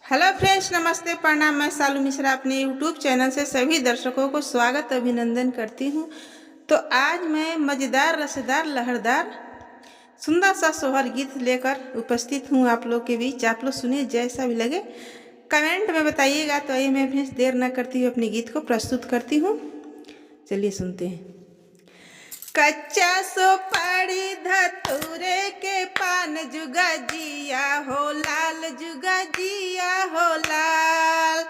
Hello friends, नमस्ते, प्रणाम। मैं सालू मिश्रा अपने यूट्यूब चैनल से सभी दर्शकों को स्वागत अभिनंदन करती हूँ। तो आज मैं मज़ेदार, रसेदार, लहरदार, सुंदर सा सोहर गीत लेकर उपस्थित हूँ आप लोग के बीच। आप लोग सुनिए, जैसा भी लगे कमेंट में बताइएगा। तो आइए मैं फिर देर न करती हुए अपने गीत को प्रस्तुत करती हूँ। चलिए सुनते हैं। कच्चा सुपारी धतूरे के पान, जुगा जिया हो लाल, जुगा जिया हो लाल।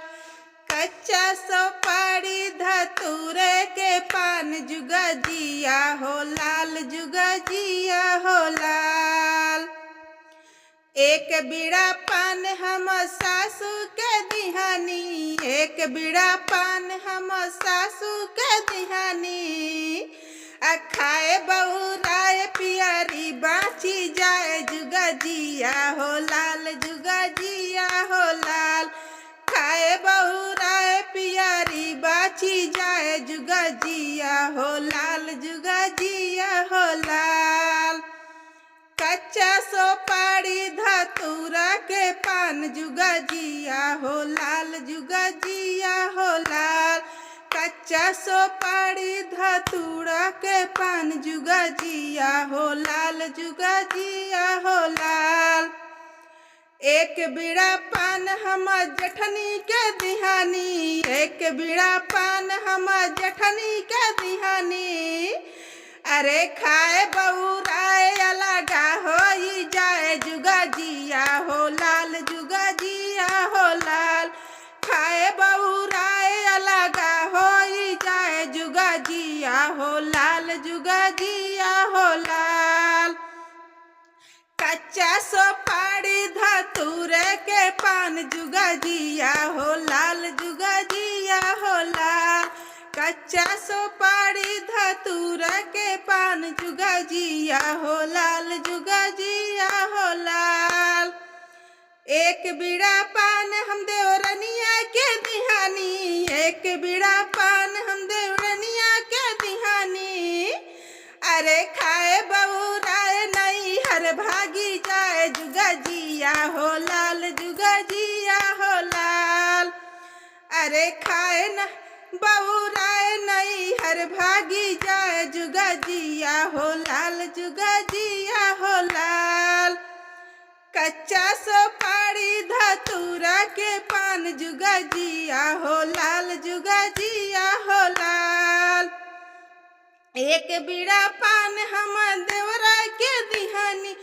कच्चा सुपारी धतूरे के पान, जुगा जिया हो लाल, जुगा जिया हो लाल। एक बीड़ा पान हम सासू के दिहानी, एक बीड़ा पान हम सासू के दिहानी। खाए बहुराय पियरी बाँची जाए, जुगा जिया हो लाल, जुगा जिया हो लाल। खाए बहुराय पियरी बाँची जाए, जुगा जिया हो लाल, जुगा जिया हो लाल। कच्चा सुपारी धतूरा के पान, जुगा जिया हो लाल, जुगा जिया हो लाल। कच्चा सुपारी धतूरा के पान, जुगा जिया हो लाल, जुगा जिया हो लाल। एक बीड़ा पान हम जठनी के दिहानी, एक बीड़ा पान हम जठनी के दिहानी। अरे खाए बहुराय अलगा हो जाए, जुगा जिया हो लाल, जुगा जिया हो लाल। खाए बहुराय अलगा हो जाए, जुगा जिया हो लाल, जुगा जिया हो लाल। कच्चा सुपारी धतूरे के पान, जुगा जिया हो लाल, जुगा जिया हो लाल। कच्चा सुपारी धतूरा के पान, जुगा जिया हो लाल, जुगा जिया हो लाल। एक बीड़ा पान हम देवरनिया के दिहानी, एक बीड़ा पान हम देवरनिया के दिहानी। अरे खाए बहुराय नहीं हर भागी जाए, जुगा जिया हो लाल, जुगा जिया हो लाल। अरे खाए न बहुराय नहीं हर भागी जाए, जुगा जिया हो लाल, जुगा जिया हो लाल। कच्चा सुपारी धतूरा के पान, जुगा जिया हो लाल, जुगा जिया हो लाल। एक बीड़ा पान हम देवरा के दिहानी,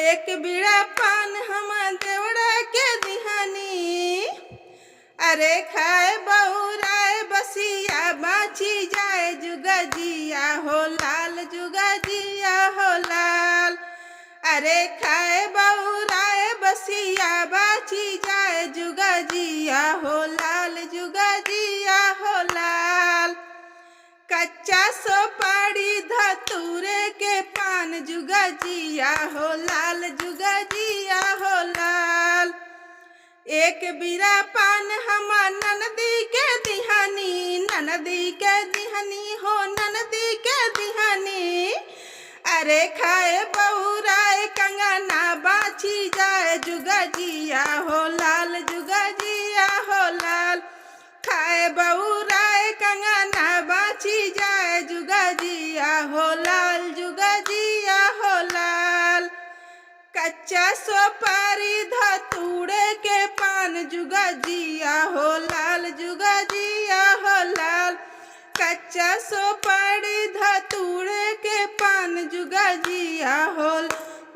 एक बीड़ा पान हम देवरा के दिहानी। अरे खाए बहुराय बसिया बाँची जाए, जुगा जिया हो लाल, जुगा जिया हो लाल। अरे खाए बहुराय बसिया बाँची जाए, जुगा जिया हो लाल, जुगा जिया हो लाल। कच्चा सुपारी धतूरे के पान, जुगा जिया हो लाल, जुगा जिया हो लाल। एक बीड़ा पान हम ननदी के दिहानी, ननदी के दिहानी हो ननदी के दिहानी। अरे खाए बहुराय कंगना बाँची जाए, जुगा जिया हो लाल, जुगा जिया हो लाल। खाए बहुराय कंगना बाँची जाए, जुगा जिया हो लाल, जुगा जिया हो लाल। कच्चा सुपारी धतूरे के पान, जुगा जिया हो लाल, जुगा जिया हो लाल। कच्चा सुपारी धतूरे के पान, जुगा जिया हो,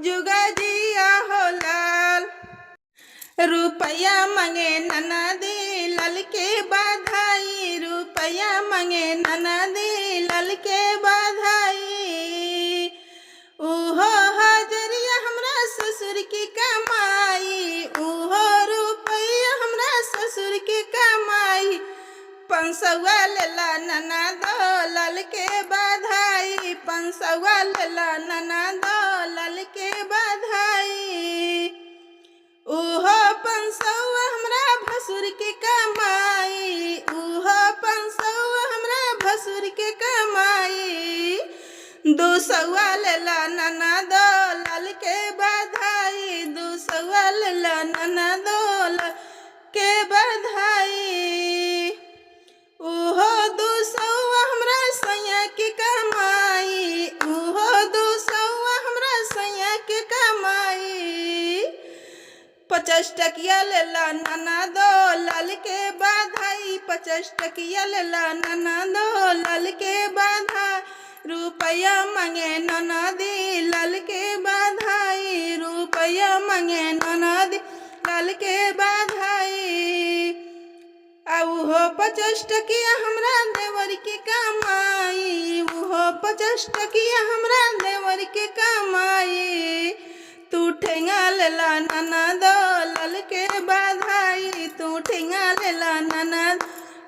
जुगा जिया हो लाल। रुपया मंगे ननदी लल के बधाई, रुपया मंगे ननदी लल के बधाई। उहो हजरिया हमरा ससुर की कमाई, उहो रुपया हमरा ससुर की कमाई। 500 लेला ननदो लल के बधाई, 500 लेला ननदो लल के बधाई। उहो 500 हमरा भसुर के कमाई, उहो 500 हमरा भसुर के कमाई। 200 लेला ननदो लल के बधाई, 200 लेला ननदो टकिया लेला नना दो लाल के बाधाई, 50 टकिया लेला नना दो लाल के बाधाई, रुपया मांगे ननदी लाल के बाधाई, रुपया मांगे ननदी लाल के बाधाई। हो 50 टकिया हमरा देवर के कमाई, वो 50 टकिया हमरा देवर के कमाई, तू ठेंगा लेला नना दो लाल के बाधाई, तू ठेंगा लेला नना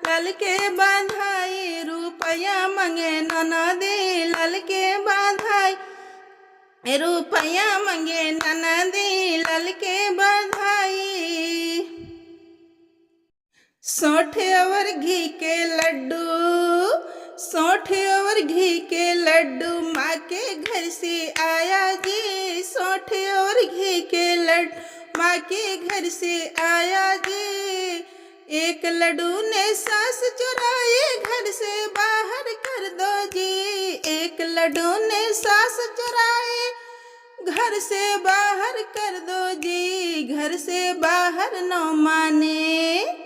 लाल के बाधाई, रुपया मांगे ननदी लाल के बाधाई, रुपया मांगे ननदी लाल के बाधाई। 60 और घी के लड्डू, 60 और घी के लड्डू माँ के घर से आया जी, 60 और घी के लड्डू माँ के घर से आया जी। एक लड्डू ने सास चुराए घर से बाहर कर दो जी, एक लड्डू ने सास चुराए घर से बाहर कर दो जी, घर से बाहर न माने,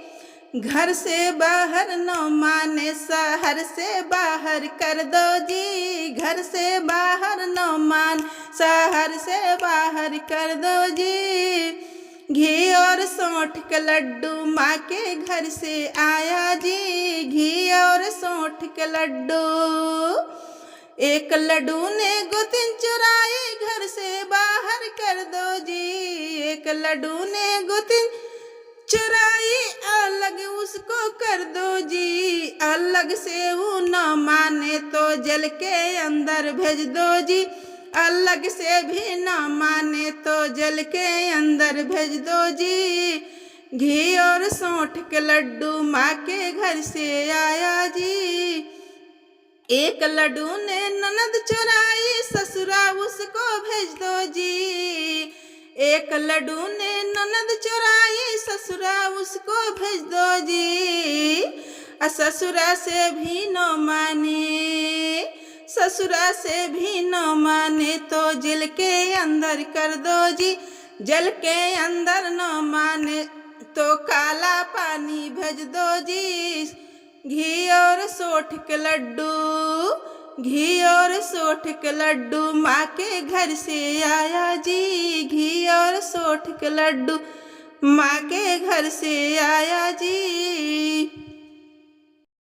घर से बाहर न माने, शहर से बाहर कर दो जी, घर से बाहर न मान, शहर से बाहर कर दो जी। घी और सौंठ के लड्डू माँ के घर से आया जी, घी और सौंठ के लड्डू। एक लड्डू ने गोतिन चुराए घर से बाहर कर दो जी, एक लड्डू ने गोतिन चुराई अलग उसको कर दो जी, अलग से वो न माने तो जेल के अंदर भेज दो जी, अलग से भी न माने तो जेल के अंदर भेज दो जी। घी और सौंठ के लड्डू माँ के घर से आया जी, एक लड्डू ने ननद चुराई ससुरा उसको भेज दो जी, एक लड्डू ने ननद चुराई ससुरा उसको भेज दो जी। ससुरा से भी न माने, ससुरा से भी न माने तो जेल के अंदर कर दो जी, जेल के अंदर न माने तो काला पानी भेज दो जी। घी और सौंठ के लड्डू, घी और सौंठ के लड्डू माँ के घर से आया जी, घी और सौंठ के लड्डू माँ के घर से आया जी।